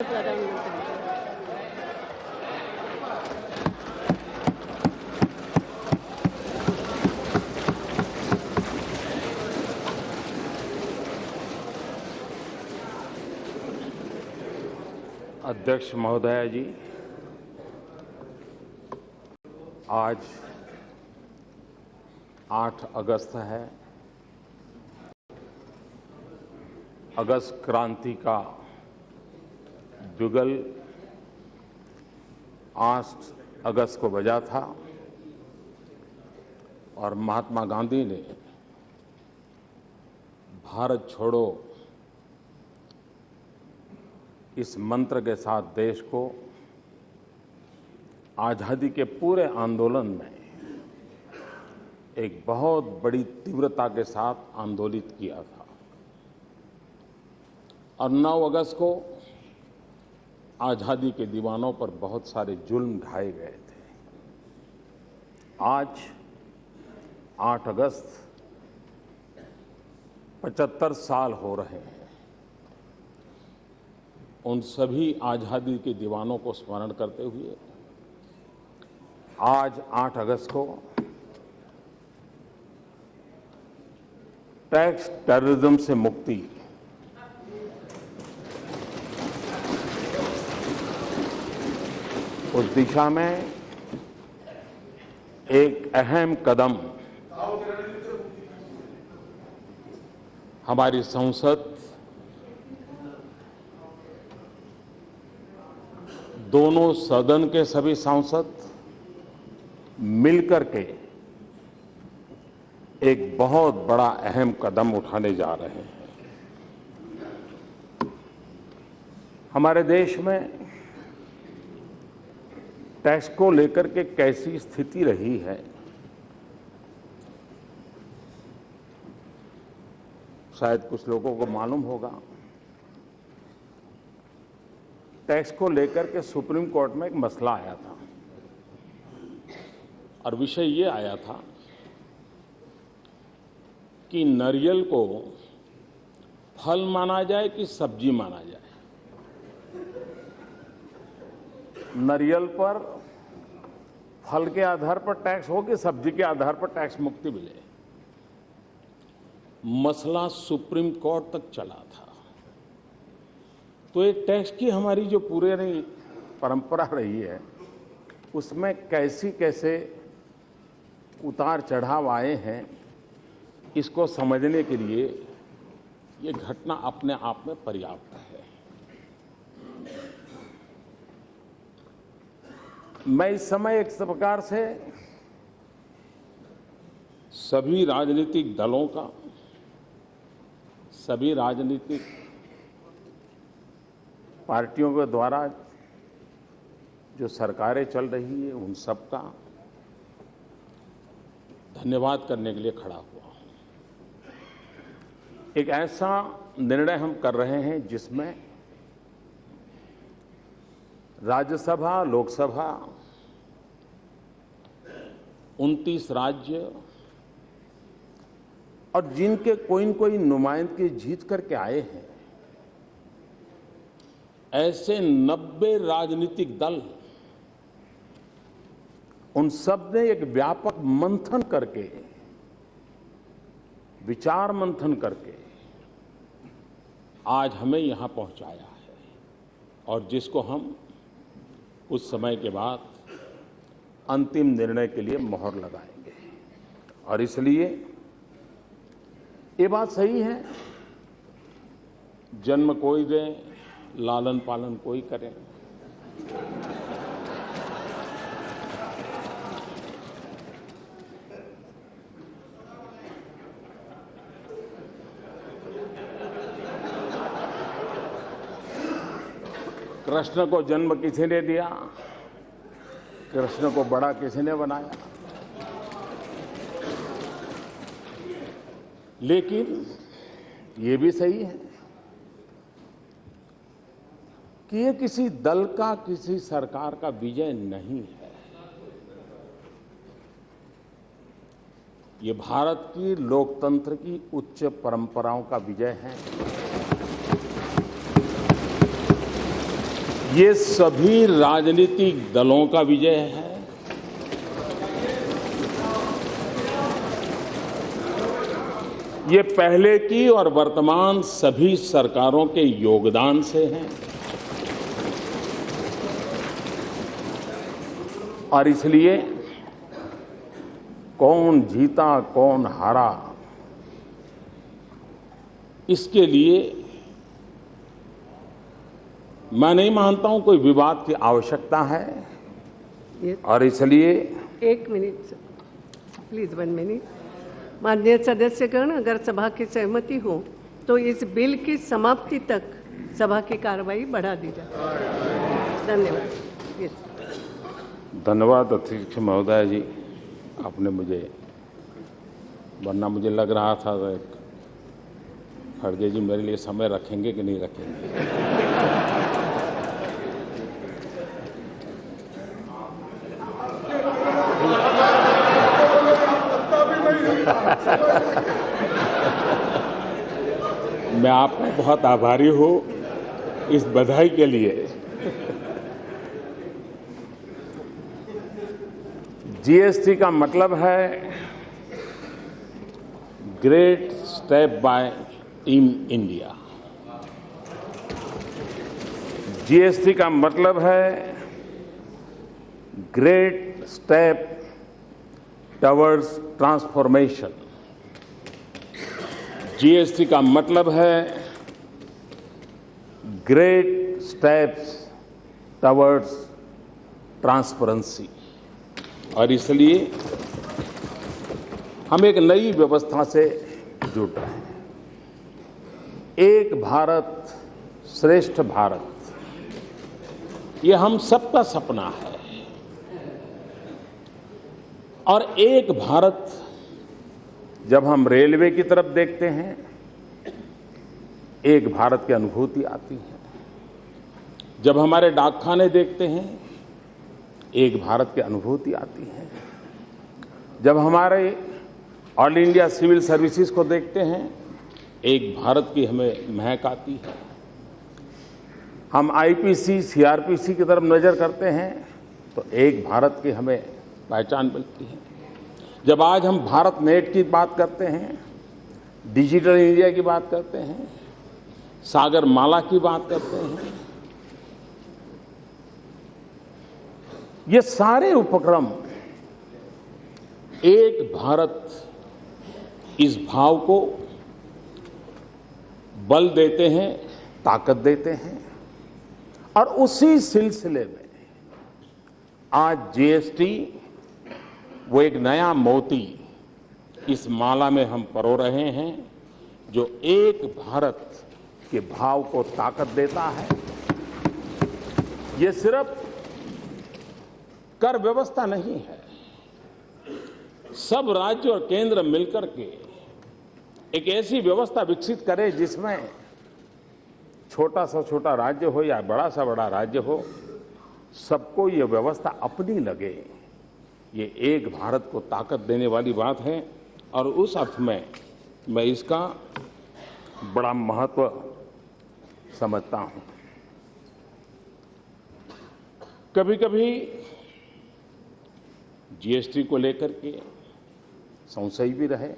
प्रधानमंत्री। अध्यक्ष महोदय जी, आज 8 अगस्त है। अगस्त क्रांति का जुगल 8 अगस्त को बजा था और महात्मा गांधी ने भारत छोड़ो इस मंत्र के साथ देश को आज़ादी के पूरे आंदोलन में एक बहुत बड़ी तीव्रता के साथ आंदोलित किया था और 9 अगस्त को आज़ादी के दीवानों पर बहुत सारे जुल्म ढाए गए थे। आज 8 अगस्त 75 साल हो रहे हैं। उन सभी आज़ादी के दीवानों को स्मरण करते हुए आज 8 अगस्त को टैक्स टेररिज्म से मुक्ति उस दिशा में एक अहम कदम हमारी संसद दोनों सदन के सभी सांसद मिलकर के एक बहुत बड़ा अहम कदम उठाने जा रहे हैं। हमारे देश में टैक्स को लेकर के कैसी स्थिति रही है, शायद कुछ लोगों को मालूम होगा। टैक्स को लेकर के सुप्रीम कोर्ट में एक मसला आया था और विषय ये आया था कि नारियल को फल माना जाए कि सब्जी माना जाए। नारियल पर फल के आधार पर टैक्स हो कि सब्जी के आधार पर टैक्स मुक्ति मिले। मसला सुप्रीम कोर्ट तक चला था। तो ये टैक्स की हमारी जो पुरानी परंपरा रही है उसमें कैसे उतार चढ़ाव आए हैं, इसको समझने के लिए ये घटना अपने आप में पर्याप्त है। मैं इस समय एक प्रकार से सभी राजनीतिक दलों का, सभी राजनीतिक पार्टियों के द्वारा जो सरकारें चल रही है उन सब का धन्यवाद करने के लिए खड़ा हुआ। एक ऐसा निर्णय हम कर रहे हैं जिसमें राज्यसभा, लोकसभा, 29 राज्य और जिनके कोई न कोई नुमाइंदगी जीत करके आए हैं, ऐसे 90 राजनीतिक दल, उन सब ने एक व्यापक मंथन करके, विचार मंथन करके आज हमें यहां पहुंचाया है और जिसको हम कुछ समय के बाद अंतिम निर्णय के लिए मोहर लगाएंगे। और इसलिए ये बात सही है, जन्म कोई दे, लालन पालन कोई करे। कृष्ण को जन्म किसी ने दिया, कृष्ण को बड़ा किसी ने बनाया। लेकिन ये भी सही है कि ये किसी दल का, किसी सरकार का विजय नहीं है। ये भारत की लोकतंत्र की उच्च परंपराओं का विजय है। ये सभी राजनीतिक दलों का विजय है। ये पहले की और वर्तमान सभी सरकारों के योगदान से है और इसलिए कौन जीता कौन हारा, इसके लिए मैं नहीं मानता हूं कोई विवाद की आवश्यकता है और इसलिए 1 मिनट प्लीज 1 मिनट। माननीय सदस्यगण, अगर सभा की सहमति हो तो इस बिल की समाप्ति तक सभा की कार्रवाई बढ़ा दी जाए। धन्यवाद। धन्यवाद अध्यक्ष महोदय जी, आपने मुझे, वरना मुझे लग रहा था खड़गे जी मेरे लिए समय रखेंगे कि नहीं रखेंगे। मैं आपका बहुत आभारी हूं इस बधाई के लिए। जीएसटी का मतलब है great step by team India. GST का मतलब है great step towards transformation. GST का मतलब है ग्रेट स्टेप्स टवर्ड्स ट्रांसपेरेंसी। और इसलिए हम एक नई व्यवस्था से जुड़ रहे हैं। एक भारत श्रेष्ठ भारत, ये हम सबका सपना है और एक भारत, जब हम रेलवे की तरफ देखते हैं एक भारत की अनुभूति आती है। जब हमारे डाकखाने देखते हैं एक भारत की अनुभूति आती है। जब हमारे ऑल इंडिया सिविल सर्विसेज को देखते हैं एक भारत की हमें महक आती है। हम आईपीसी सीआरपीसी की तरफ नजर करते हैं तो एक भारत की हमें पहचान मिलती है। जब आज हम भारत नेट की बात करते हैं, डिजिटल इंडिया की बात करते हैं, सागर माला की बात करते हैं, ये सारे उपक्रम एक भारत, इस भाव को बल देते हैं, ताकत देते हैं। और उसी सिलसिले में आज जीएसटी वो एक नया मोती इस माला में हम परो रहे हैं जो एक भारत के भाव को ताकत देता है। ये सिर्फ कर व्यवस्था नहीं है, सब राज्य और केंद्र मिलकर के एक ऐसी व्यवस्था विकसित करे जिसमें छोटा सा छोटा राज्य हो या बड़ा सा बड़ा राज्य हो, सबको ये व्यवस्था अपनी लगे। ये एक भारत को ताकत देने वाली बात है और उस अर्थ में मैं इसका बड़ा महत्व समझता हूं। कभी कभी जीएसटी को लेकर के संशय भी रहे।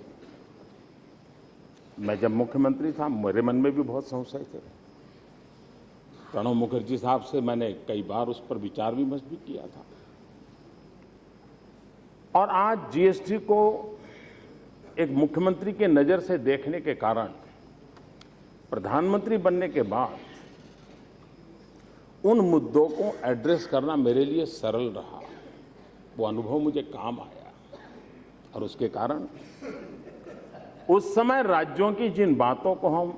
मैं जब मुख्यमंत्री था मेरे मन में भी बहुत संशय थे। प्रणब मुखर्जी साहब से मैंने कई बार उस पर विचार विमर्श भी किया था। और आज जीएसटी को एक मुख्यमंत्री के नजर से देखने के कारण प्रधानमंत्री बनने के बाद उन मुद्दों को एड्रेस करना मेरे लिए सरल रहा। वो अनुभव मुझे काम आया और उसके कारण उस समय राज्यों की जिन बातों को हम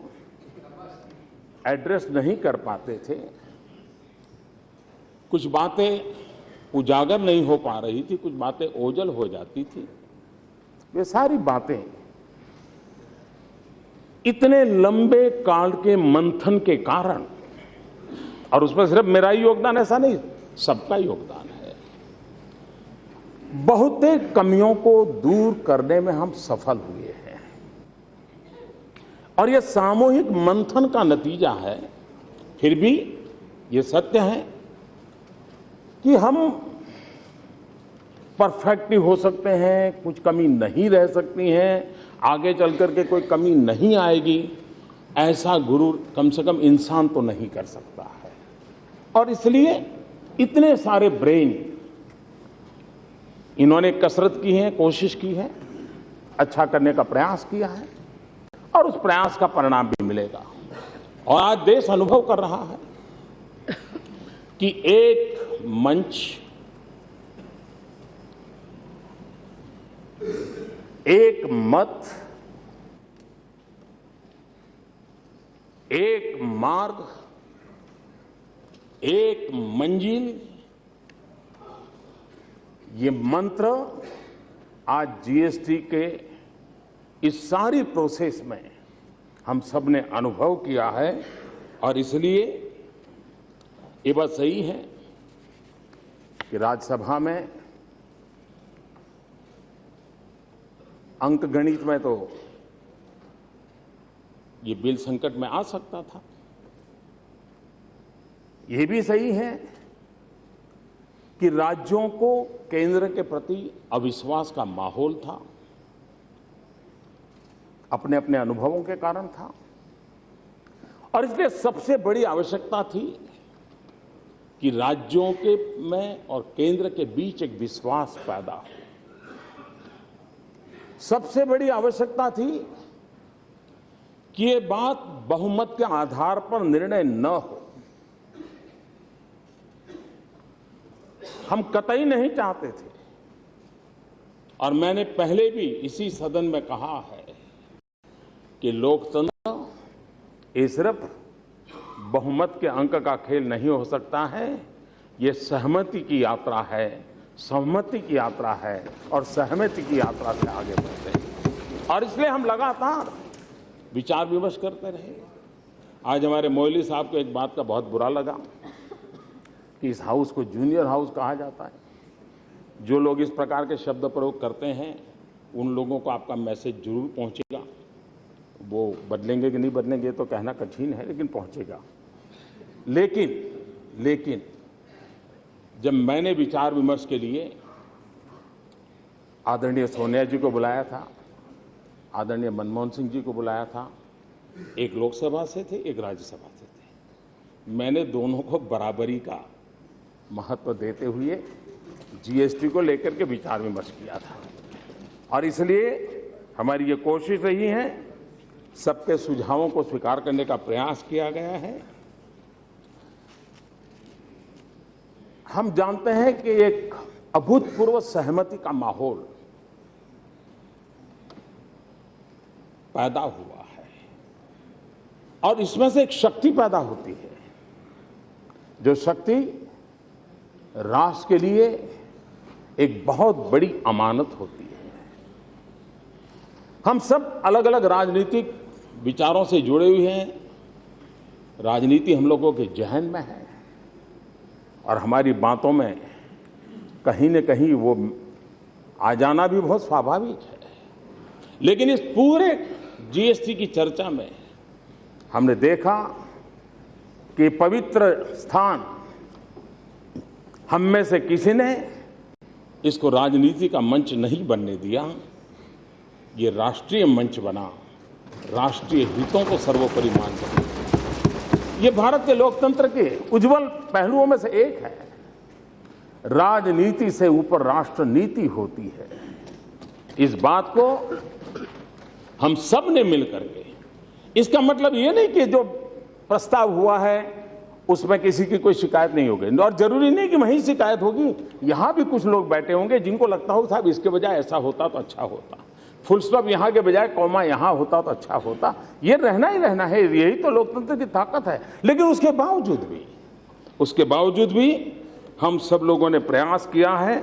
एड्रेस नहीं कर पाते थे, कुछ बातें उजागर नहीं हो पा रही थी, कुछ बातें ओझल हो जाती थी, वे सारी बातें इतने लंबे काल के मंथन के कारण, और उसमें सिर्फ मेरा ही योगदान ऐसा नहीं, सबका योगदान है, बहुतेक कमियों को दूर करने में हम सफल हुए हैं। और यह सामूहिक मंथन का नतीजा है। फिर भी ये सत्य है कि हम परफेक्ट ही हो सकते हैं, कुछ कमी नहीं रह सकती है, आगे चल करके कोई कमी नहीं आएगी, ऐसा गुरु कम से कम इंसान तो नहीं कर सकता है। और इसलिए इतने सारे ब्रेन इन्होंने कसरत की है, कोशिश की है, अच्छा करने का प्रयास किया है और उस प्रयास का परिणाम भी मिलेगा। और आज देश अनुभव कर रहा है कि एक मंच, एक मत, एक मार्ग, एक मंजिल, ये मंत्र आज जीएसटी के इस सारी प्रोसेस में हम सब ने अनुभव किया है। और इसलिए ये बात सही है कि राज्यसभा में अंक गणित में तो ये बिल संकट में आ सकता था। ये भी सही है कि राज्यों को केंद्र के प्रति अविश्वास का माहौल था, अपने अपने अनुभवों के कारण था। और इसलिए सबसे बड़ी आवश्यकता थी कि राज्यों के में और केंद्र के बीच एक विश्वास पैदा हो। सबसे बड़ी आवश्यकता थी कि ये बात बहुमत के आधार पर निर्णय न हो। हम कतई नहीं चाहते थे, और मैंने पहले भी इसी सदन में कहा है कि लोकतंत्र ये सिर्फ बहुमत के अंक का खेल नहीं हो सकता है, ये सहमति की यात्रा है, सहमति की यात्रा है और सहमति की यात्रा से आगे बढ़ते हैं। और इसलिए हम लगातार विचार विमर्श करते रहे। आज हमारे मोइली साहब को एक बात का बहुत बुरा लगा कि इस हाउस को जूनियर हाउस कहा जाता है। जो लोग इस प्रकार के शब्द प्रयोग करते हैं उन लोगों को आपका मैसेज जरूर पहुंचेगा। वो बदलेंगे कि नहीं बदलेंगे तो कहना कठिन है, लेकिन पहुंचेगा। लेकिन जब मैंने विचार विमर्श के लिए आदरणीय सोनिया जी को बुलाया था, आदरणीय मनमोहन सिंह जी को बुलाया था, एक लोकसभा से थे, एक राज्यसभा से थे, मैंने दोनों को बराबरी का महत्व देते हुए जीएसटी को लेकर के विचार विमर्श किया था। और इसलिए हमारी ये कोशिश रही है, सबके सुझावों को स्वीकार करने का प्रयास किया गया है। हम जानते हैं कि एक अभूतपूर्व सहमति का माहौल पैदा हुआ है और इसमें से एक शक्ति पैदा होती है, जो शक्ति राष्ट्र के लिए एक बहुत बड़ी अमानत होती है। हम सब अलग अलग राजनीतिक विचारों से जुड़े हुए हैं, राजनीति हम लोगों के जहन में है और हमारी बातों में कहीं न कहीं वो आ जाना भी बहुत स्वाभाविक है। लेकिन इस पूरे जीएसटी की चर्चा में हमने देखा कि पवित्र स्थान हम में से किसी ने इसको राजनीति का मंच नहीं बनने दिया। ये राष्ट्रीय मंच बना, राष्ट्रीय हितों को सर्वोपरि मानकर। ये भारत के लोकतंत्र के उज्जवल पहलुओं में से एक है। राजनीति से ऊपर राष्ट्र नीति होती है। इस बात को हम सब ने मिलकर के, इसका मतलब ये नहीं कि जो प्रस्ताव हुआ है उसमें किसी की कोई शिकायत नहीं होगी, और जरूरी नहीं कि वहीं शिकायत होगी। यहां भी कुछ लोग बैठे होंगे जिनको लगता हो साहब इसके बजाय ऐसा होता तो अच्छा होता, फुल स्टॉप यहां के बजाय कॉमा यहां होता तो अच्छा होता। ये रहना ही रहना है, यही तो लोकतंत्र की ताकत है। लेकिन उसके बावजूद भी हम सब लोगों ने प्रयास किया है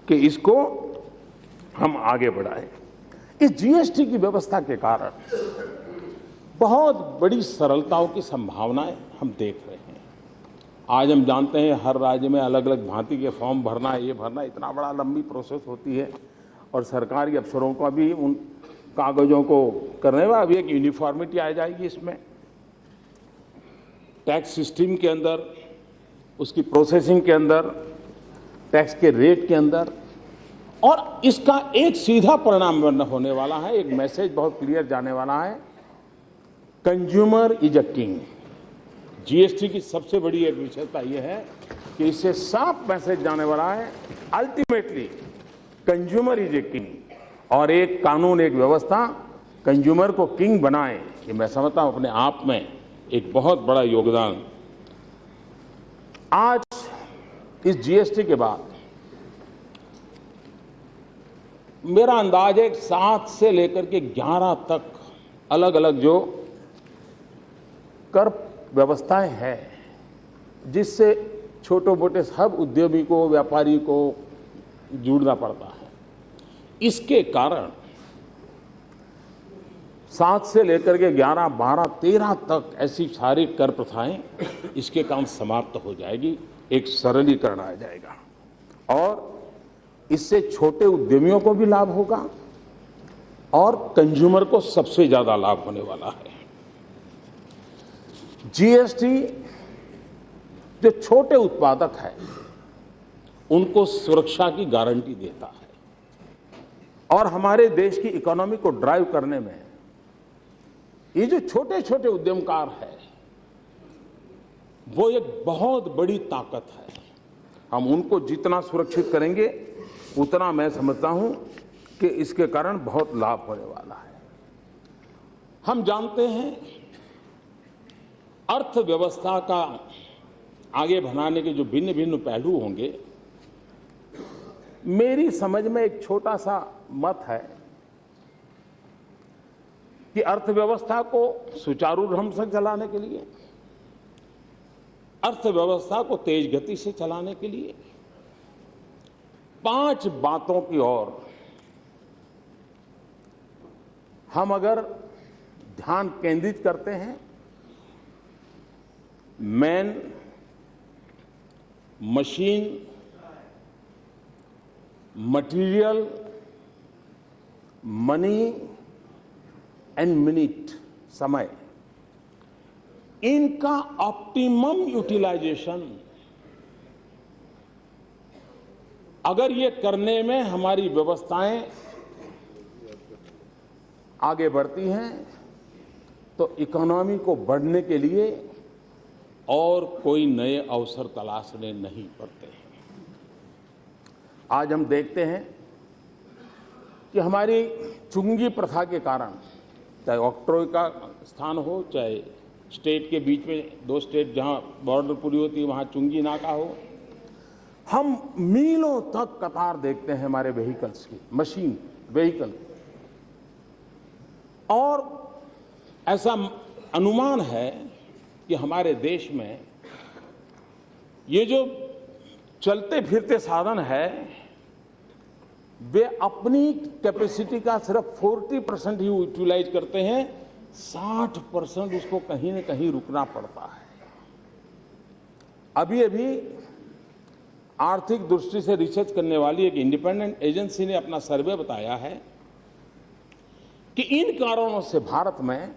कि इसको हम आगे बढ़ाएं। इस जीएसटी की व्यवस्था के कारण बहुत बड़ी सरलताओं की संभावनाएं हम देख रहे हैं। आज हम जानते हैं हर राज्य में अलग अलग भांति के फॉर्म भरना, ये भरना, इतना बड़ा लंबी प्रोसेस होती है और सरकारी अफसरों का भी उन कागजों को करने में अभी एक यूनिफॉर्मिटी आ जाएगी। इसमें टैक्स सिस्टम के अंदर उसकी प्रोसेसिंग के अंदर, टैक्स के रेट के अंदर, और इसका एक सीधा परिणाम होने वाला है, एक मैसेज बहुत क्लियर जाने वाला है, consumer is a king. GST की सबसे बड़ी एक विशेषता यह है कि इससे साफ मैसेज जाने वाला है, ultimately consumer is a king. और एक कानून, एक व्यवस्था कंज्यूमर को किंग बनाए, ये मैं समझता हूं अपने आप में एक बहुत बड़ा योगदान। आज इस जीएसटी के बाद मेरा अंदाज है 7 से लेकर के 11 तक अलग अलग जो कर व्यवस्थाएं हैं, जिससे छोटे मोटे सब उद्यमी को, व्यापारी को जुड़ना पड़ता है। इसके कारण 7 से लेकर के 11, 12, 13 तक ऐसी सारी कर प्रथाएं, इसके काम समाप्त हो जाएगी, एक सरलीकरण आ जाएगा और इससे छोटे उद्यमियों को भी लाभ होगा और कंज्यूमर को सबसे ज्यादा लाभ होने वाला है। जीएसटी जो छोटे उत्पादक है उनको सुरक्षा की गारंटी देता है और हमारे देश की इकोनॉमी को ड्राइव करने में ये जो छोटे छोटे उद्यमकार है वो एक बहुत बड़ी ताकत है। हम उनको जितना सुरक्षित करेंगे उतना मैं समझता हूं कि इसके कारण बहुत लाभ होने वाला है। हम जानते हैं अर्थव्यवस्था का आगे बढ़ाने के जो भिन्न भिन्न पहलू होंगे, मेरी समझ में एक छोटा सा मत है कि अर्थव्यवस्था को सुचारू ढंग से चलाने के लिए, अर्थव्यवस्था को तेज गति से चलाने के लिए 5 बातों की ओर हम अगर ध्यान केंद्रित करते हैं, man, machine, material, money and minute, समय, इनका ऑप्टिमम यूटिलाइजेशन अगर ये करने में हमारी व्यवस्थाएं आगे बढ़ती हैं तो इकोनॉमी को बढ़ने के लिए और कोई नए अवसर तलाशने नहीं पड़ते हैं। आज हम देखते हैं कि हमारी चुंगी प्रथा के कारण, चाहे ऑक्ट्रोय का स्थान हो, चाहे स्टेट के बीच में 2 स्टेट जहां बॉर्डर पूरी होती है वहां चुंगी नाका हो, हम मीलों तक कतार देखते हैं हमारे व्हीकल्स की, मशीन व्हीकल। और ऐसा अनुमान है कि हमारे देश में ये जो चलते फिरते साधन है वे अपनी कैपेसिटी का सिर्फ 40% ही यूटिलाइज करते हैं, 60% उसको कहीं न कहीं रुकना पड़ता है। अभी अभी आर्थिक दृष्टि से रिसर्च करने वाली एक इंडिपेंडेंट एजेंसी ने अपना सर्वे बताया है कि इन कारणों से भारत में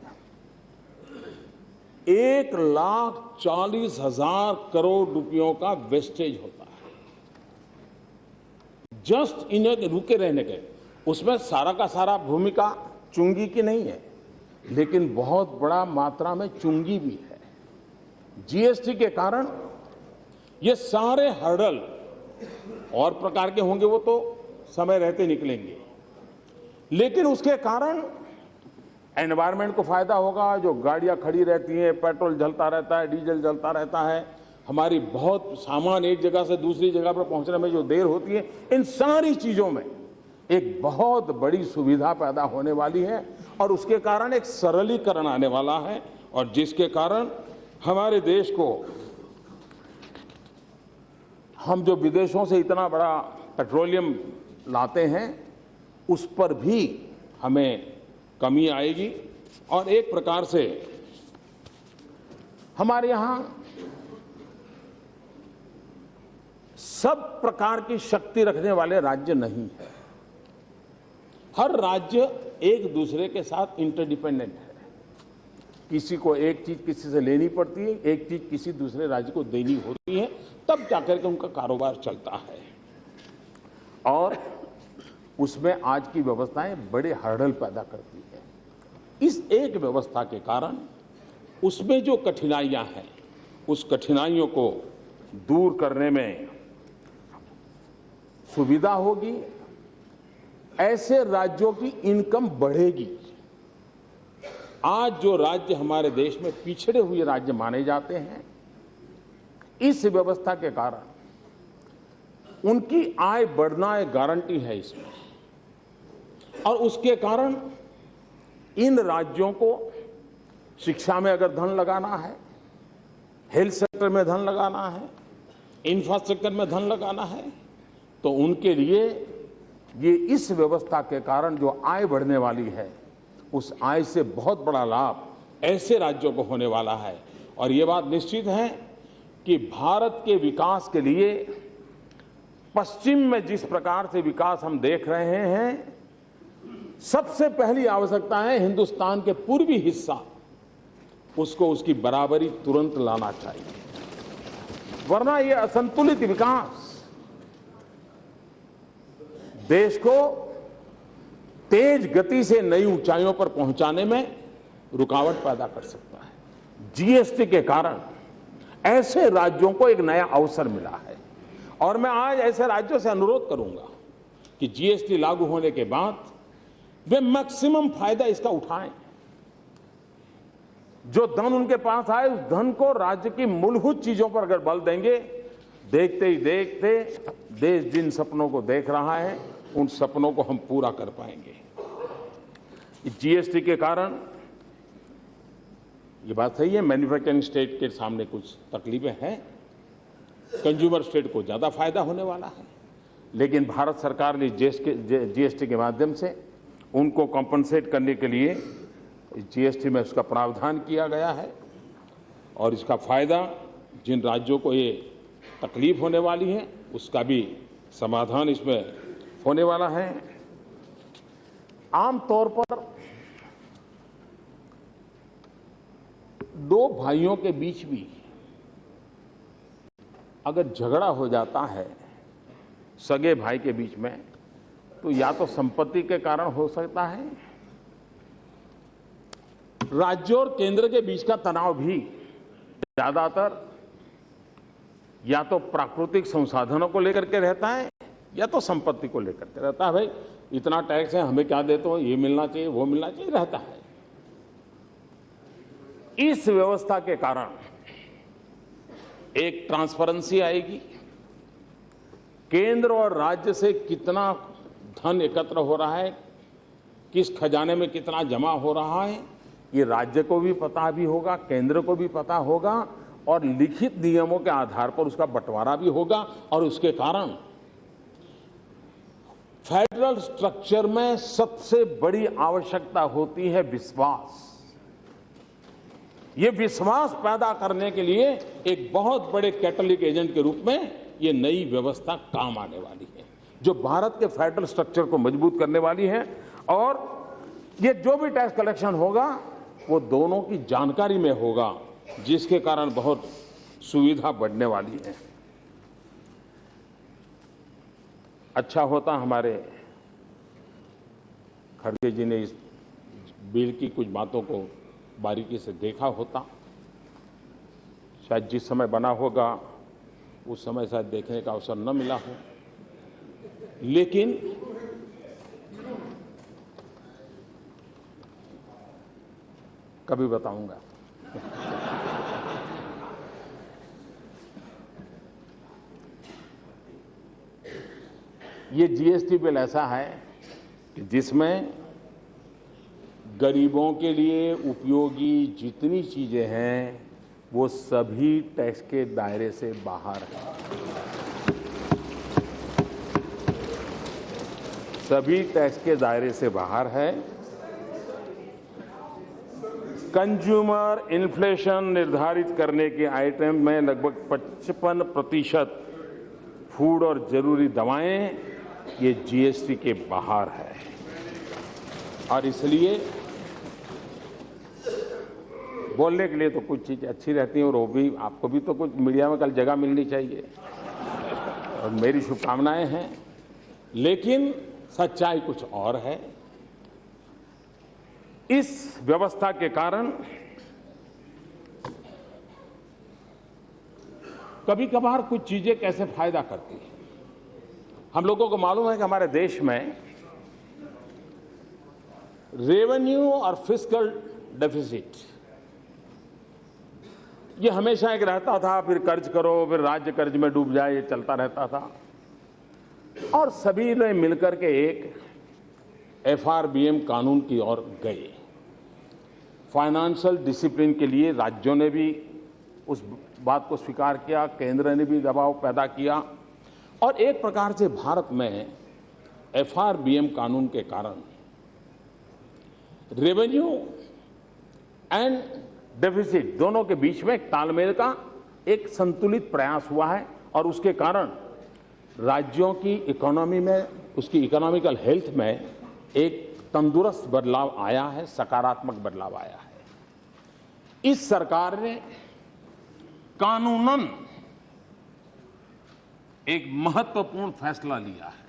1,40,000 करोड़ रुपयों का वेस्टेज होता है, जस्ट इन्हें रुके रहने के। उसमें सारा का सारा भूमिका चुंगी की नहीं है, लेकिन बहुत बड़ा मात्रा में चुंगी भी है। जीएसटी के कारण ये सारे हर्डल और प्रकार के होंगे, वो तो समय रहते निकलेंगे, लेकिन उसके कारण एनवायरनमेंट को फायदा होगा। जो गाड़ियां खड़ी रहती हैं, पेट्रोल जलता रहता है, डीजल जलता रहता है, हमारी बहुत सामान एक जगह से दूसरी जगह पर पहुंचने में जो देर होती है, इन सारी चीजों में एक बहुत बड़ी सुविधा पैदा होने वाली है और उसके कारण एक सरलीकरण आने वाला है और जिसके कारण हमारे देश को, हम जो विदेशों से इतना बड़ा पेट्रोलियम लाते हैं उस पर भी हमें कमी आएगी और एक प्रकार से हमारे यहां सब प्रकार की शक्ति रखने वाले राज्य नहीं है। हर राज्य एक दूसरे के साथ इंटरडिपेंडेंट है। किसी को एक चीज किसी से लेनी पड़ती है, एक चीज किसी दूसरे राज्य को देनी होती है, तब जाकर के उनका कारोबार चलता है। और उसमें आज की व्यवस्थाएं बड़े हर्डल पैदा करती है। इस एक व्यवस्था के कारण उसमें जो कठिनाइयां हैं, उस कठिनाइयों को दूर करने में सुविधा होगी, ऐसे राज्यों की इनकम बढ़ेगी। आज जो राज्य हमारे देश में पिछड़े हुए राज्य माने जाते हैं, इस व्यवस्था के कारण उनकी आय बढ़ना एक गारंटी है इसमें। और उसके कारण इन राज्यों को शिक्षा में अगर धन लगाना है, हेल्थ सेक्टर में धन लगाना है, इंफ्रास्ट्रक्चर में धन लगाना है, तो उनके लिए ये इस व्यवस्था के कारण जो आय बढ़ने वाली है, उस आय से बहुत बड़ा लाभ ऐसे राज्यों को होने वाला है। और ये बात निश्चित है कि भारत के विकास के लिए पश्चिम में जिस प्रकार से विकास हम देख रहे हैं, सबसे पहली आवश्यकता है हिंदुस्तान के पूर्वी हिस्सा, उसको उसकी बराबरी तुरंत लाना चाहिए, वरना यह असंतुलित विकास देश को तेज गति से नई ऊंचाइयों पर पहुंचाने में रुकावट पैदा कर सकता है। जीएसटी के कारण ऐसे राज्यों को एक नया अवसर मिला है और मैं आज ऐसे राज्यों से अनुरोध करूंगा कि जीएसटी लागू होने के बाद वे मैक्सिमम फायदा इसका उठाएं। जो धन उनके पास आए, उस धन को राज्य की मूलभूत चीजों पर अगर बल देंगे, देखते ही देखते देश जिन सपनों को देख रहा है, उन सपनों को हम पूरा कर पाएंगे। जीएसटी के कारण ये बात सही है, मैन्युफैक्चरिंग स्टेट के सामने कुछ तकलीफें हैं, कंज्यूमर स्टेट को ज्यादा फायदा होने वाला है, लेकिन भारत सरकार ने जीएसटी के माध्यम से उनको कॉम्पनसेट करने के लिए जीएसटी में उसका प्रावधान किया गया है और इसका फायदा जिन राज्यों को ये तकलीफ होने वाली है, उसका भी समाधान इसमें होने वाला है। आमतौर पर दो भाइयों के बीच भी अगर झगड़ा हो जाता है, सगे भाई के बीच में, तो या तो संपत्ति के कारण हो सकता है, राज्य और केंद्र के बीच का तनाव भी ज्यादातर या तो प्राकृतिक संसाधनों को लेकर के रहता है या तो संपत्ति को लेकर के रहता है। भाई इतना टैक्स है, हमें क्या देते हो, ये मिलना चाहिए, वो मिलना चाहिए, रहता है। इस व्यवस्था के कारण एक ट्रांसपेरेंसी आएगी, केंद्र और राज्य से कितना धन एकत्र हो रहा है, किस खजाने में कितना जमा हो रहा है, ये राज्य को भी पता भी होगा, केंद्र को भी पता होगा और लिखित नियमों के आधार पर उसका बंटवारा भी होगा। और उसके कारण फेडरल स्ट्रक्चर में सबसे बड़ी आवश्यकता होती है विश्वास। ये विश्वास पैदा करने के लिए एक बहुत बड़े कैटलिक एजेंट के रूप में ये नई व्यवस्था काम आने वाली है, जो भारत के फेडरल स्ट्रक्चर को मजबूत करने वाली है। और ये जो भी टैक्स कलेक्शन होगा वो दोनों की जानकारी में होगा, जिसके कारण बहुत सुविधा बढ़ने वाली है। अच्छा होता हमारे खड़गे जी ने इस बिल की कुछ बातों को बारीकी से देखा होता। शायद जिस समय बना होगा उस समय शायद देखने का अवसर न मिला हो, लेकिन कभी बताऊंगा। ये जीएसटी बिल ऐसा है कि जिसमें गरीबों के लिए उपयोगी जितनी चीजें हैं वो सभी टैक्स के दायरे से बाहर है। सभी टैक्स के दायरे से बाहर है। कंज्यूमर इन्फ्लेशन निर्धारित करने के आइटम में लगभग 55% फूड और जरूरी दवाएं ये जीएसटी के बाहर है। और इसलिए बोलने के लिए तो कुछ चीज़ अच्छी रहती है और वो भी आपको भी तो कुछ मीडिया में कल जगह मिलनी चाहिए और मेरी शुभकामनाएं हैं, लेकिन सच्चाई कुछ और है। इस व्यवस्था के कारण कभी कभार कुछ चीजें कैसे फायदा करती हैं। हम लोगों को मालूम है कि हमारे देश में रेवेन्यू और फिस्कल डेफिसिट ये हमेशा एक रहता था, फिर कर्ज करो, फिर राज्य कर्ज में डूब जाए, ये चलता रहता था। और सभी ने मिलकर के एक एफआरबीएम कानून की ओर गए। फाइनेंशियल डिसिप्लिन के लिए राज्यों ने भी उस बात को स्वीकार किया, केंद्र ने भी दबाव पैदा किया और एक प्रकार से भारत में एफआरबीएम कानून के कारण रेवेन्यू एंड डेफिसिट दोनों के बीच में एक तालमेल का एक संतुलित प्रयास हुआ है और उसके कारण राज्यों की इकोनॉमी में, उसकी इकोनॉमिकल हेल्थ में एक तंदुरुस्त बदलाव आया है, सकारात्मक बदलाव आया है। इस सरकार ने कानूनन एक महत्वपूर्ण फैसला लिया है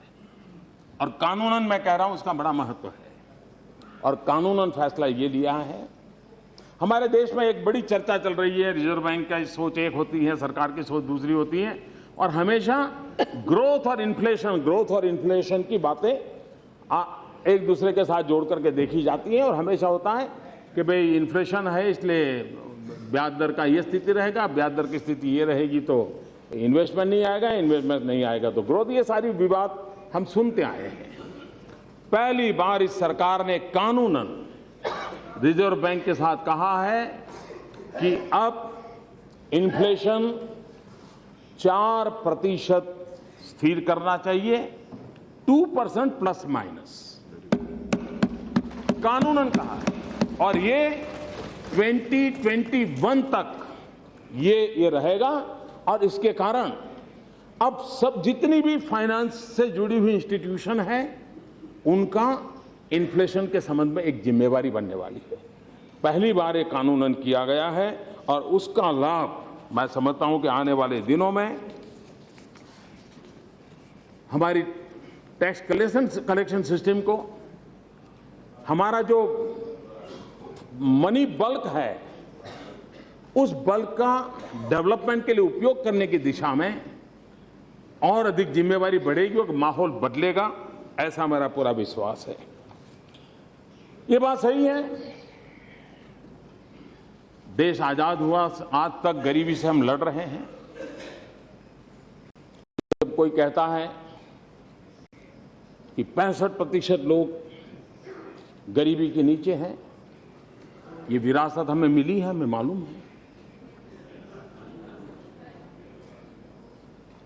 और कानूनन मैं कह रहा हूं उसका बड़ा महत्व है। और कानूनन फैसला ये लिया है, हमारे देश में एक बड़ी चर्चा चल रही है, रिजर्व बैंक की सोच एक होती है, सरकार की सोच दूसरी होती है और हमेशा ग्रोथ और इन्फ्लेशन की बातें एक दूसरे के साथ जोड़ करके देखी जाती है और हमेशा होता है कि भाई इन्फ्लेशन है इसलिए ब्याज दर का ये स्थिति रहेगा, ब्याज दर की स्थिति ये रहेगी तो इन्वेस्टमेंट नहीं आएगा, इन्वेस्टमेंट नहीं आएगा तो ग्रोथ, ये सारी विवाद हम सुनते आए हैं। पहली बार इस सरकार ने कानूनन रिजर्व बैंक के साथ कहा है कि अब इन्फ्लेशन 4% स्थिर करना चाहिए, 2% प्लस माइनस कानूनन कहा है और ये 2021 तक ये रहेगा और इसके कारण अब सब जितनी भी फाइनेंस से जुड़ी हुई इंस्टीट्यूशन है उनका इन्फ्लेशन के संबंध में एक जिम्मेवारी बनने वाली है। पहली बार ये कानूनन किया गया है और उसका लाभ मैं समझता हूं कि आने वाले दिनों में हमारी टैक्स कलेक्शन सिस्टम को, हमारा जो मनी बल्क है उस बल्क का डेवलपमेंट के लिए उपयोग करने की दिशा में और अधिक जिम्मेवारी बढ़ेगी और माहौल बदलेगा, ऐसा मेरा पूरा विश्वास है। ये बात सही है, देश आजाद हुआ आज तक गरीबी से हम लड़ रहे हैं। जब कोई कहता है कि 65% लोग गरीबी के नीचे हैं, ये विरासत हमें मिली है, हमें मालूम है,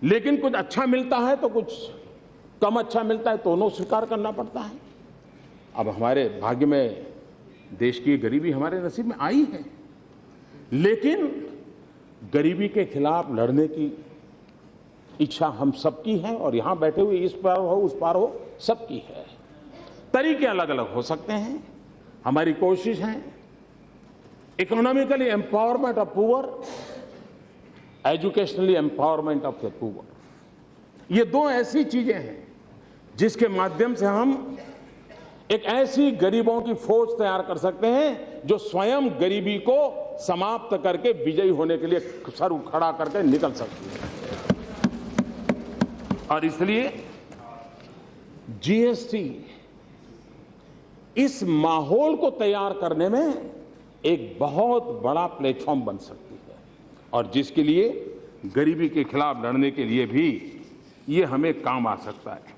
लेकिन कुछ अच्छा मिलता है तो कुछ कम अच्छा मिलता है, दोनों स्वीकार करना पड़ता है। अब हमारे भाग्य में देश की गरीबी हमारे नसीब में आई है, लेकिन गरीबी के खिलाफ लड़ने की इच्छा हम सबकी है और यहां बैठे हुए इस पार हो उस पार हो सबकी है। तरीके अलग अलग हो सकते हैं, हमारी कोशिश है economically empowerment of poor, educationally empowerment of the poor. ये दो ऐसी चीजें हैं जिसके माध्यम से हम एक ऐसी गरीबों की फौज तैयार कर सकते हैं जो स्वयं गरीबी को समाप्त करके विजयी होने के लिए सर खड़ा करके निकल सकती है। और इसलिए जीएसटी इस माहौल को तैयार करने में एक बहुत बड़ा प्लेटफॉर्म बन सकती है और जिसके लिए गरीबी के खिलाफ लड़ने के लिए भी ये हमें काम आ सकता है।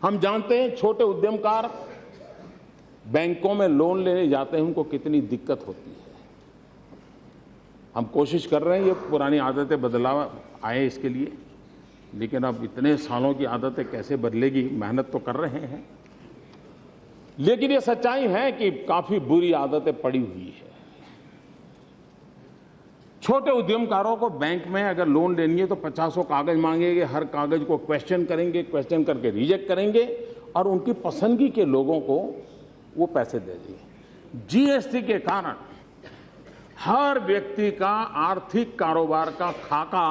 हम जानते हैं छोटे उद्यमकार बैंकों में लोन लेने जाते हैं, उनको कितनी दिक्कत होती है। हम कोशिश कर रहे हैं ये पुरानी आदतें बदलाव आए इसके लिए, लेकिन अब इतने सालों की आदतें कैसे बदलेगी, मेहनत तो कर रहे हैं, लेकिन ये सच्चाई है कि काफी बुरी आदतें पड़ी हुई है। छोटे उद्यमकारों को बैंक में अगर लोन लेनी है तो 50 कागज मांगेंगे, हर कागज को क्वेश्चन करेंगे, क्वेश्चन करके रिजेक्ट करेंगे और उनकी पसंदगी के लोगों को वो पैसे दे देंगे। जीएसटी के कारण हर व्यक्ति का आर्थिक कारोबार का खाका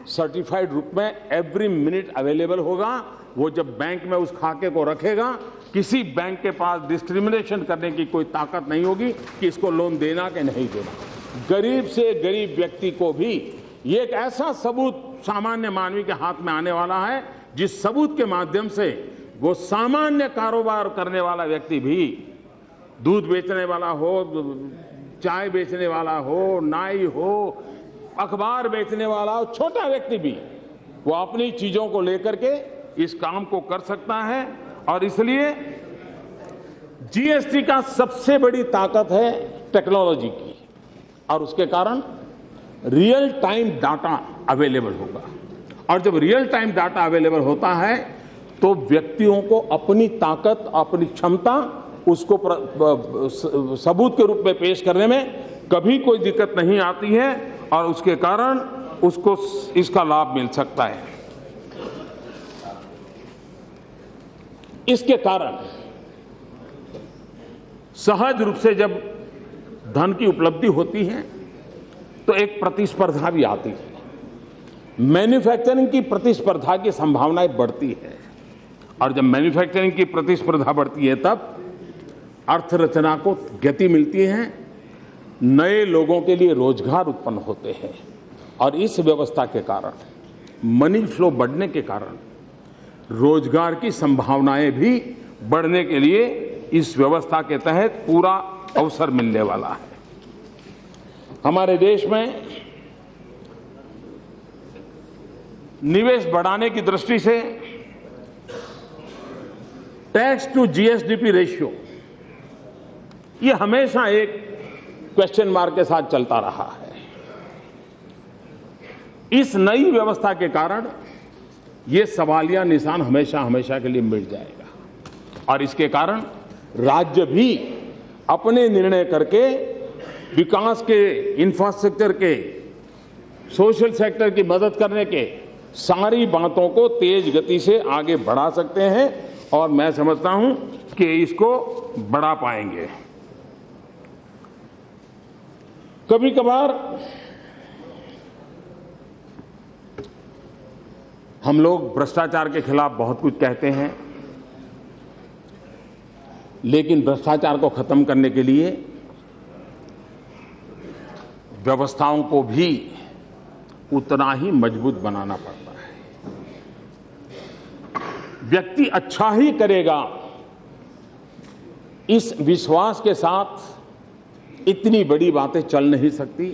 सर्टिफाइड रूप में एवरी मिनट अवेलेबल होगा। वो जब बैंक में उस खाके को रखेगा, किसी बैंक के पास डिस्क्रिमिनेशन करने की कोई ताकत नहीं होगी कि इसको लोन देना कि नहीं देना। गरीब से गरीब व्यक्ति को भी ये एक ऐसा सबूत सामान्य मानवी के हाथ में आने वाला है, जिस सबूत के माध्यम से वो सामान्य कारोबार करने वाला व्यक्ति भी, दूध बेचने वाला हो, चाय बेचने वाला हो, नाई हो, अखबार बेचने वाला हो, छोटा व्यक्ति भी, वो अपनी चीजों को लेकर के इस काम को कर सकता है। और इसलिए जीएसटी का सबसे बड़ी ताकत है टेक्नोलॉजी की, और उसके कारण रियल टाइम डाटा अवेलेबल होगा। और जब रियल टाइम डाटा अवेलेबल होता है तो व्यक्तियों को अपनी ताकत, अपनी क्षमता, उसको सबूत के रूप में पेश करने में कभी कोई दिक्कत नहीं आती है, और उसके कारण उसको इसका लाभ मिल सकता है। इसके कारण सहज रूप से जब धन की उपलब्धि होती है तो एक प्रतिस्पर्धा भी आती है। मैन्युफैक्चरिंग की प्रतिस्पर्धा की संभावनाएं बढ़ती है, और जब मैन्युफैक्चरिंग की प्रतिस्पर्धा बढ़ती है तब अर्थरचना को गति मिलती है, नए लोगों के लिए रोजगार उत्पन्न होते हैं, और इस व्यवस्था के कारण, मनी फ्लो बढ़ने के कारण रोजगार की संभावनाएं भी बढ़ने के लिए इस व्यवस्था के तहत पूरा अवसर मिलने वाला है। हमारे देश में निवेश बढ़ाने की दृष्टि से टैक्स टू जीएसडीपी रेशियो ये हमेशा एक क्वेश्चन मार्क के साथ चलता रहा है। इस नई व्यवस्था के कारण ये सवालिया निशान हमेशा हमेशा के लिए मिट जाएगा, और इसके कारण राज्य भी अपने निर्णय करके विकास के, इंफ्रास्ट्रक्चर के, सोशल सेक्टर की मदद करने के सारी बातों को तेज गति से आगे बढ़ा सकते हैं, और मैं समझता हूं कि इसको बढ़ा पाएंगे। कभी कभार हम लोग भ्रष्टाचार के खिलाफ बहुत कुछ कहते हैं, लेकिन भ्रष्टाचार को खत्म करने के लिए व्यवस्थाओं को भी उतना ही मजबूत बनाना पड़ता है। व्यक्ति अच्छा ही करेगा, इस विश्वास के साथ इतनी बड़ी बातें चल नहीं सकती।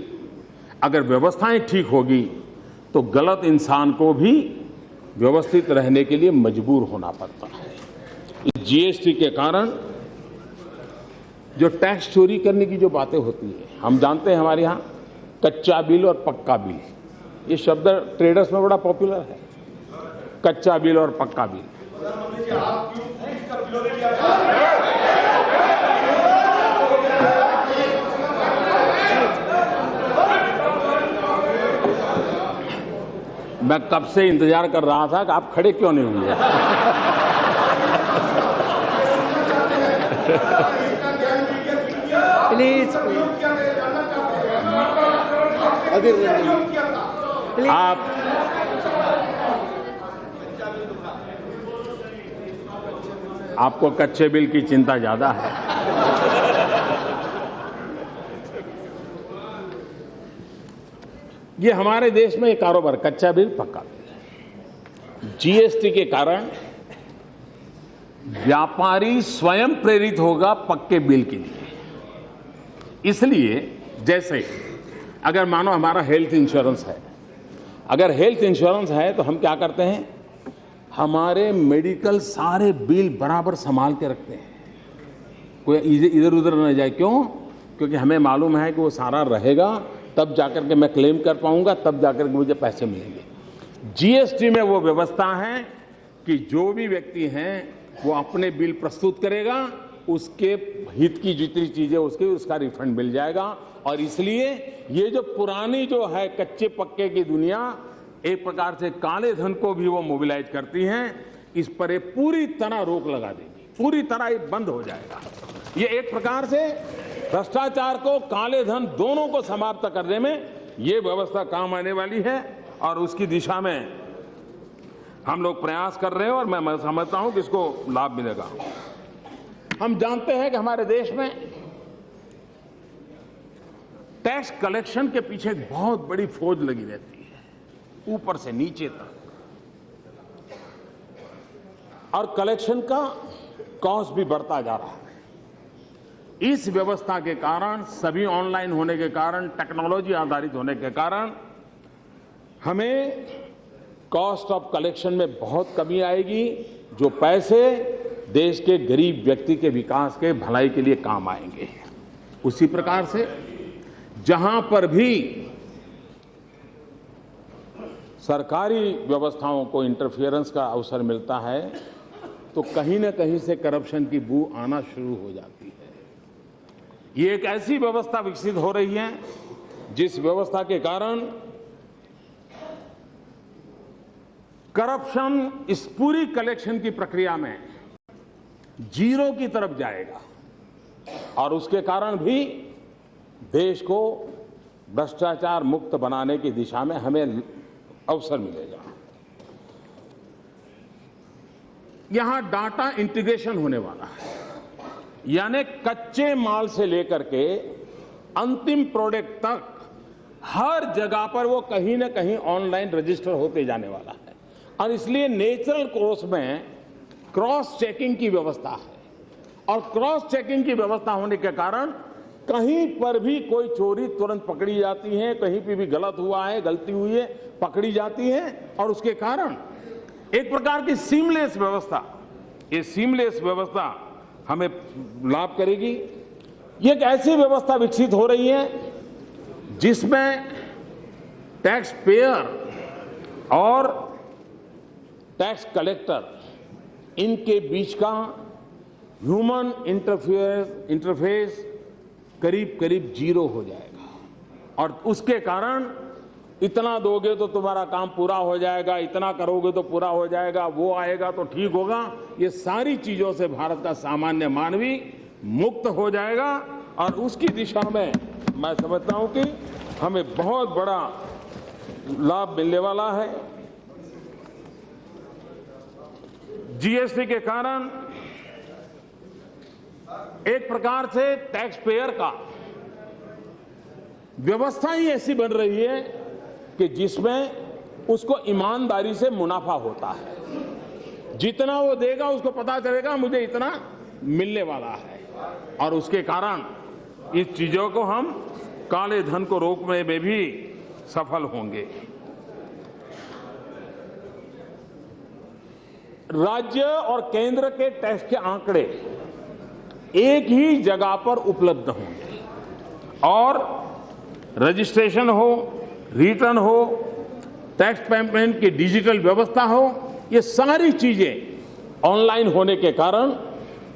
अगर व्यवस्थाएं ठीक होगी तो गलत इंसान को भी व्यवस्थित रहने के लिए मजबूर होना पड़ता है। इस जीएसटी के कारण जो टैक्स चोरी करने की जो बातें होती है, हम जानते हैं हमारे यहाँ कच्चा बिल और पक्का बिल, ये शब्द ट्रेडर्स में बड़ा पॉपुलर है, कच्चा बिल और पक्का बिल। मैं कब से इंतजार कर रहा था कि आप खड़े क्यों नहीं हुए। प्लीज आपको कच्चे बिल की चिंता ज्यादा है। ये हमारे देश में एक कारोबार कच्चा बिल पक्का बिल, जीएसटी के कारण व्यापारी स्वयं प्रेरित होगा पक्के बिल के लिए। इसलिए जैसे अगर मानो हमारा हेल्थ इंश्योरेंस है, अगर हेल्थ इंश्योरेंस है तो हम क्या करते हैं, हमारे मेडिकल सारे बिल बराबर संभाल के रखते हैं, कोई इधर उधर न जाए। क्यों? क्योंकि हमें मालूम है कि वो सारा रहेगा, तब जाकर के मैं क्लेम कर पाऊंगा, तब जाकर के मुझे पैसे मिलेंगे। जीएसटी में वो व्यवस्था है कि जो भी व्यक्ति हैं वो अपने बिल प्रस्तुत करेगा, उसके हित की जितनी चीजें उसका रिफंड मिल जाएगा। और इसलिए ये जो पुरानी जो है कच्चे पक्के की दुनिया, एक प्रकार से काले धन को भी वो मोबिलाइज करती हैं, इस पर ये पूरी तरह रोक लगा देगी, पूरी तरह ये बंद हो जाएगा। ये एक प्रकार से भ्रष्टाचार को, काले धन दोनों को समाप्त करने में ये व्यवस्था काम आने वाली है और उसकी दिशा में हम लोग प्रयास कर रहे हैं और मैं समझता हूं कि इसको लाभ मिलेगा। हम जानते हैं कि हमारे देश में टैक्स कलेक्शन के पीछे एक बहुत बड़ी फौज लगी रहती है, ऊपर से नीचे तक, और कलेक्शन का कॉस्ट भी बढ़ता जा रहा है। इस व्यवस्था के कारण, सभी ऑनलाइन होने के कारण, टेक्नोलॉजी आधारित होने के कारण हमें कॉस्ट ऑफ कलेक्शन में बहुत कमी आएगी, जो पैसे देश के गरीब व्यक्ति के विकास के, भलाई के लिए काम आएंगे। उसी प्रकार से जहां पर भी सरकारी व्यवस्थाओं को इंटरफियरेंस का अवसर मिलता है तो कहीं न कहीं से करप्शन की बू आना शुरू हो जाती है। ये एक ऐसी व्यवस्था विकसित हो रही है जिस व्यवस्था के कारण करप्शन इस पूरी कलेक्शन की प्रक्रिया में जीरो की तरफ जाएगा और उसके कारण भी देश को भ्रष्टाचार मुक्त बनाने की दिशा में हमें अवसर मिलेगा। यहां डाटा इंटीग्रेशन होने वाला है, यानी कच्चे माल से लेकर के अंतिम प्रोडक्ट तक हर जगह पर वो कहीं ना कहीं ऑनलाइन रजिस्टर होते जाने वाला है और इसलिए नेचुरल कोर्स में क्रॉस चेकिंग की व्यवस्था है और क्रॉस चेकिंग की व्यवस्था होने के कारण कहीं पर भी कोई चोरी तुरंत पकड़ी जाती है, कहीं पर भी गलत हुआ है, गलती हुई है, पकड़ी जाती है और उसके कारण एक प्रकार की सीमलेस व्यवस्था, ये सीमलेस व्यवस्था हमें लाभ करेगी। ये एक ऐसी व्यवस्था विकसित हो रही है जिसमें टैक्स पेयर और टैक्स कलेक्टर, इनके बीच का ह्यूमन इंटरफेस करीब करीब जीरो हो जाएगा और उसके कारण इतना दोगे तो तुम्हारा काम पूरा हो जाएगा, इतना करोगे तो पूरा हो जाएगा, वो आएगा तो ठीक होगा, ये सारी चीजों से भारत का सामान्य मानवी मुक्त हो जाएगा और उसकी दिशा में मैं समझता हूं कि हमें बहुत बड़ा लाभ मिलने वाला है। जीएसटी के कारण एक प्रकार से टैक्स पेयर का व्यवस्था ही ऐसी बन रही है कि जिसमें उसको ईमानदारी से मुनाफा होता है। जितना वो देगा उसको पता चलेगा मुझे इतना मिलने वाला है और उसके कारण इस चीजों को हम काले धन को रोकने में भी सफल होंगे। राज्य और केंद्र के टैक्स के आंकड़े एक ही जगह पर उपलब्ध होंगे और रजिस्ट्रेशन हो, रिटर्न हो, टैक्स पेमेंट की डिजिटल व्यवस्था हो, ये सारी चीजें ऑनलाइन होने के कारण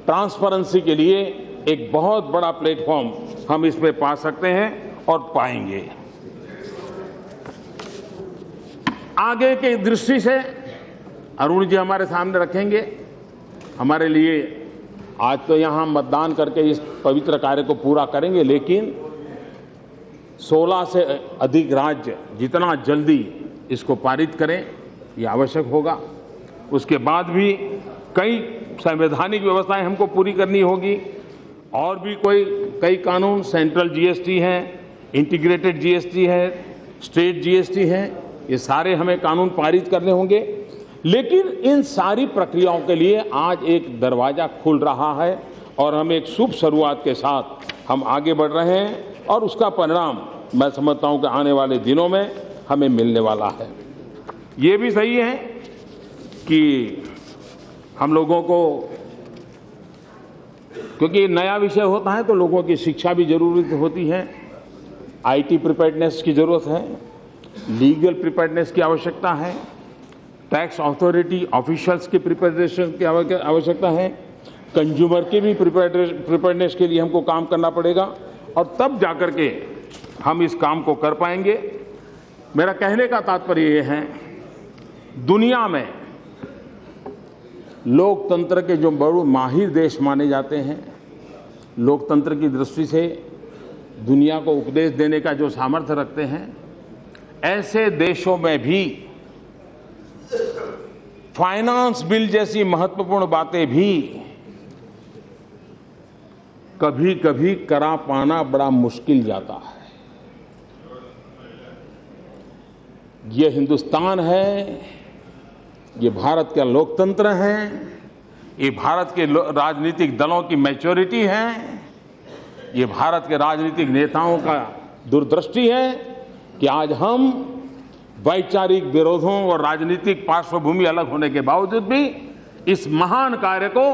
ट्रांसपेरेंसी के लिए एक बहुत बड़ा प्लेटफॉर्म हम इसमें पा सकते हैं और पाएंगे। आगे की दृष्टि से अरुण जी हमारे सामने रखेंगे। हमारे लिए आज तो यहां मतदान करके इस पवित्र कार्य को पूरा करेंगे, लेकिन 16 से अधिक राज्य जितना जल्दी इसको पारित करें ये आवश्यक होगा। उसके बाद भी कई संवैधानिक व्यवस्थाएं हमको पूरी करनी होगी और भी कई कानून, सेंट्रल जीएसटी है, इंटीग्रेटेड जीएसटी है, स्टेट जीएसटी है, ये सारे हमें कानून पारित करने होंगे। लेकिन इन सारी प्रक्रियाओं के लिए आज एक दरवाजा खुल रहा है और हम एक शुभ शुरुआत के साथ हम आगे बढ़ रहे हैं और उसका परिणाम मैं समझता हूं कि आने वाले दिनों में हमें मिलने वाला है। ये भी सही है कि हम लोगों को, क्योंकि नया विषय होता है तो लोगों की शिक्षा भी जरूरी होती है, आईटी प्रिपेयर्डनेस की जरूरत है, लीगल प्रिपेयर्डनेस की आवश्यकता है, टैक्स अथॉरिटी ऑफिशियल्स की प्रिपेयरेशन की आवश्यकता है, कंज्यूमर की भी प्रिपेयर्डनेस के लिए हमको काम करना पड़ेगा और तब जाकर के हम इस काम को कर पाएंगे। मेरा कहने का तात्पर्य यह है, दुनिया में लोकतंत्र के जो बड़े माहिर देश माने जाते हैं लोकतंत्र की दृष्टि से दुनिया को उपदेश देने का जो सामर्थ्य रखते हैं, ऐसे देशों में भी फाइनेंस बिल जैसी महत्वपूर्ण बातें भी कभी कभी करा पाना बड़ा मुश्किल जाता है। ये हिंदुस्तान है, ये भारत का लोकतंत्र है, ये भारत के राजनीतिक दलों की मैच्योरिटी है, ये भारत के राजनीतिक नेताओं का दूरदृष्टि है कि आज हम वैचारिक विरोधों और राजनीतिक पार्श्वभूमि अलग होने के बावजूद भी इस महान कार्य को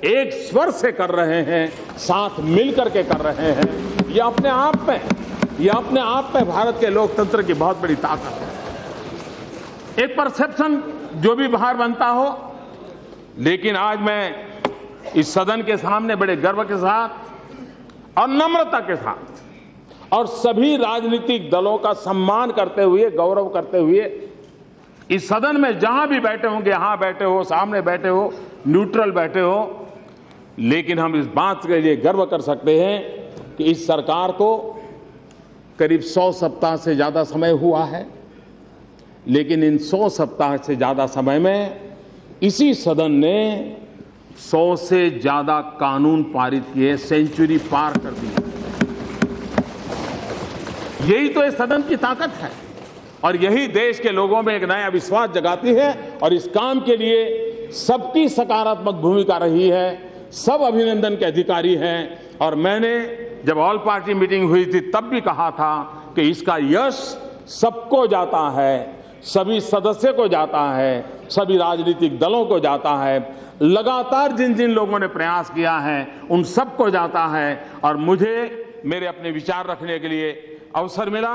एक स्वर से कर रहे हैं, साथ मिलकर के कर रहे हैं। ये अपने आप में भारत के लोकतंत्र की बहुत बड़ी ताकत है। एक परसेप्शन जो भी बाहर बनता हो, लेकिन आज मैं इस सदन के सामने बड़े गर्व के साथ और नम्रता के साथ और सभी राजनीतिक दलों का सम्मान करते हुए, गौरव करते हुए इस सदन में जहां भी बैठे होंगे, यहां बैठे हो, सामने बैठे हो, न्यूट्रल बैठे हो, लेकिन हम इस बात के लिए गर्व कर सकते हैं कि इस सरकार को करीब 100 सप्ताह से ज्यादा समय हुआ है, लेकिन इन 100 सप्ताह से ज्यादा समय में इसी सदन ने 100 से ज्यादा कानून पारित किए, सेंचुरी पार कर दी। यही तो इस सदन की ताकत है और यही देश के लोगों में एक नया विश्वास जगाती है और इस काम के लिए सबकी सकारात्मक भूमिका रही है। सब अभिनंदन के अधिकारी हैं और मैंने जब ऑल पार्टी मीटिंग हुई थी तब भी कहा था कि इसका यश सबको जाता है, सभी सदस्य को जाता है, सभी राजनीतिक दलों को जाता है। लगातार जिन जिन लोगों ने प्रयास किया है उन सबको जाता है और मुझे मेरे अपने विचार रखने के लिए अवसर मिला।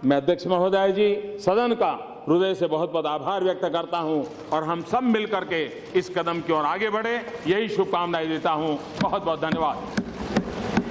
मैं अध्यक्ष महोदय जी, सदन का हृदय से बहुत बहुत आभार व्यक्त करता हूं और हम सब मिलकर के इस कदम की ओर आगे बढ़े, यही शुभकामनाएं देता हूं। बहुत बहुत धन्यवाद।